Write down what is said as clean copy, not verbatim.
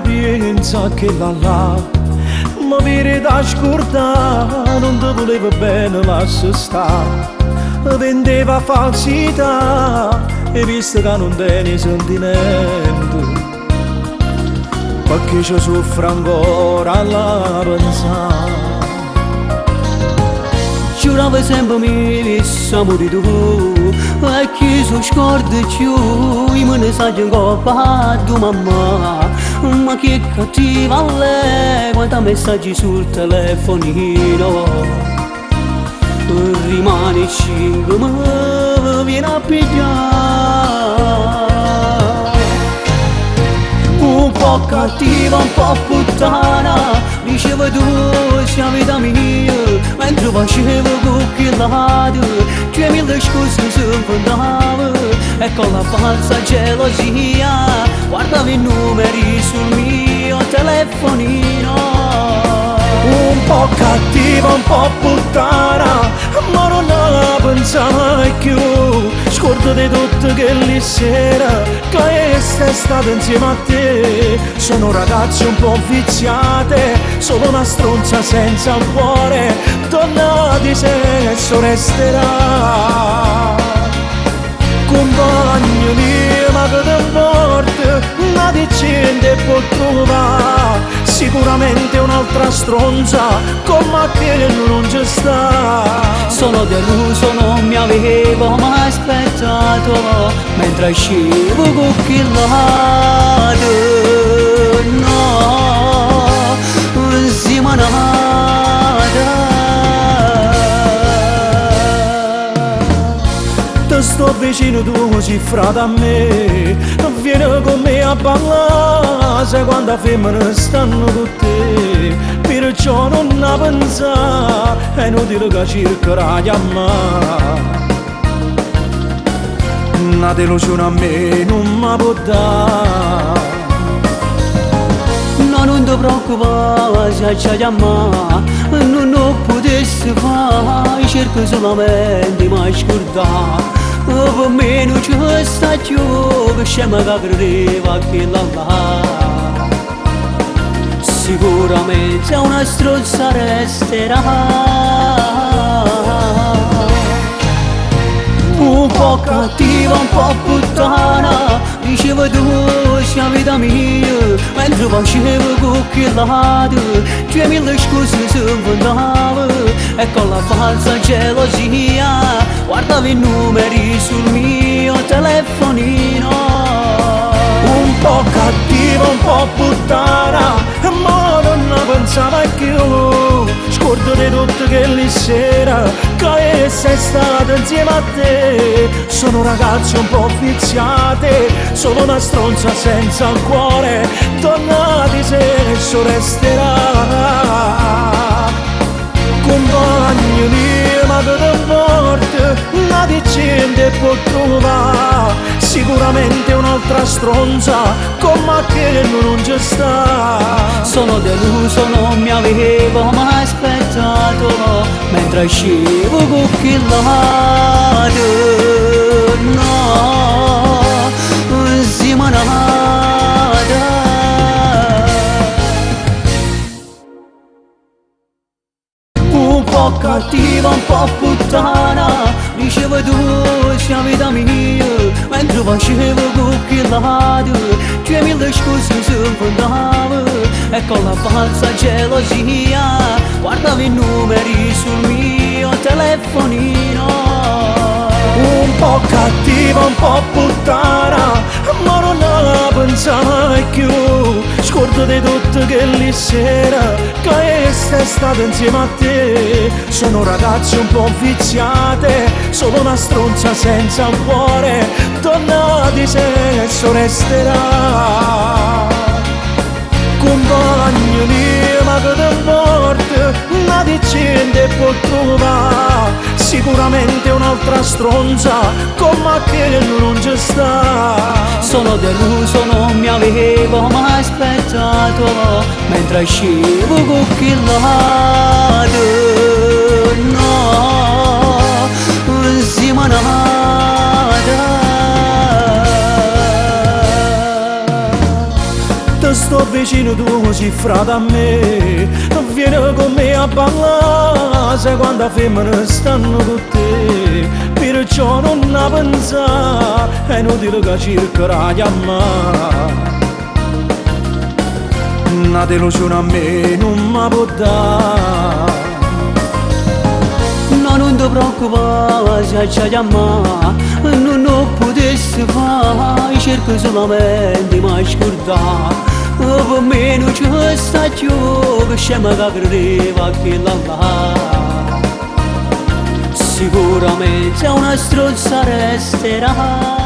pensa che là ma vire da scordare, non ti voleva bene, lascia stare. Vendeva falsità e visto che non tieni sentimento, perché ci soffre ancora alla pensare. Giurava sempre mi siamo di tu, e chi so scorda più i messaggi in coppa di mamma. Ma che cattiva lei, quanti messaggi sul telefonino. Rimane 5 ma viene a pigliare. Un po' cattiva, un po' puttana, diceva tu sia vita mia, mentre facevo cucchi lato, 2000 scuse si infondava, e con la falsa gelosia guardavo i numeri sul mio telefonino. Un po' cattiva, un po' puttana, ma non la pensavo più. Scordo di tutto che lì sera che è stata insieme a te. Sono ragazze un po' viziate, solo una stronza senza un cuore. Donna di sesso resterà. Compagno mio, ma che ti importa? Una decente può trovare sicuramente un'altra stronza come te non ci sta. Sono deluso, non mi avevo mai aspettato, mentre uscivo con chi lato. No, zimanata. Ti sto vicino, tu sei frate a me, vieni con me a ballare, sai quante femmine stanno con te, perciò non la pensare, è inutile che cercherai di amare. Una delusione a me non mi può dare. No, non ti preoccupare, se ci chiamare, non potessi fare, cerco solamente di mi scordare. Per me non c'è sta più, che scema che credeva che là. Sicuramente una stronza resterà. Un po' cattiva, un po' puttana, diceva tu sia vita mia, mentre facevo cucchi lato, 2000 scuse si inventava, e con la falsa gelosia guardavo i numeri sul mio telefonino. Un po' cattiva, un po' puttana, ma non la pensava più. Scordo di tutto che lì sera che sei stata insieme a te. Sono ragazze un po' viziate, sono una stronza senza il cuore. Donna di sesso resterà. Compagno mio, ma che ti importa? Una decente può trovare sicuramente un'altra stronza come che non ci sta. Sono deluso, non mi avevo mai aspettato, mentre uscivo con chi lato. No, zimanata. Un po' cattiva, un po' puttana, diceva tu sia vita mia, mentre facevo cucchi lato, 2000 scuse si infondava, e con la falsa gelosia guardavo i numeri sul mio telefonino. Un po' cattiva, un po' puttana, ma non la pensava più. Scordo di tutto che lì sera che sei stata insieme a te. Sono ragazze un po' viziate, solo una stronza senza un cuore. Donna di sesso resterà. Compagno mio, ma che ti importa? Una decente può trovare sicuramente un'altra stronza come che non ci sta. Sono deluso, non mi avevo mai aspettato, mentre uscivo con chi lato. No, zimanata. Te sto vicino tu si frate a me, vieni con me a ballare, sai quando femmine stanno con te, perciò non la pensare, è inutile che cercherai a chiamare. Una delusione a me non mi può dare. No, non ti preoccupare, se ci chiamare, non potessi fare, cerco solamente di scordare. Per me non c'è sta più, che scema che credeva che là. Sicuramente una stronza resterà.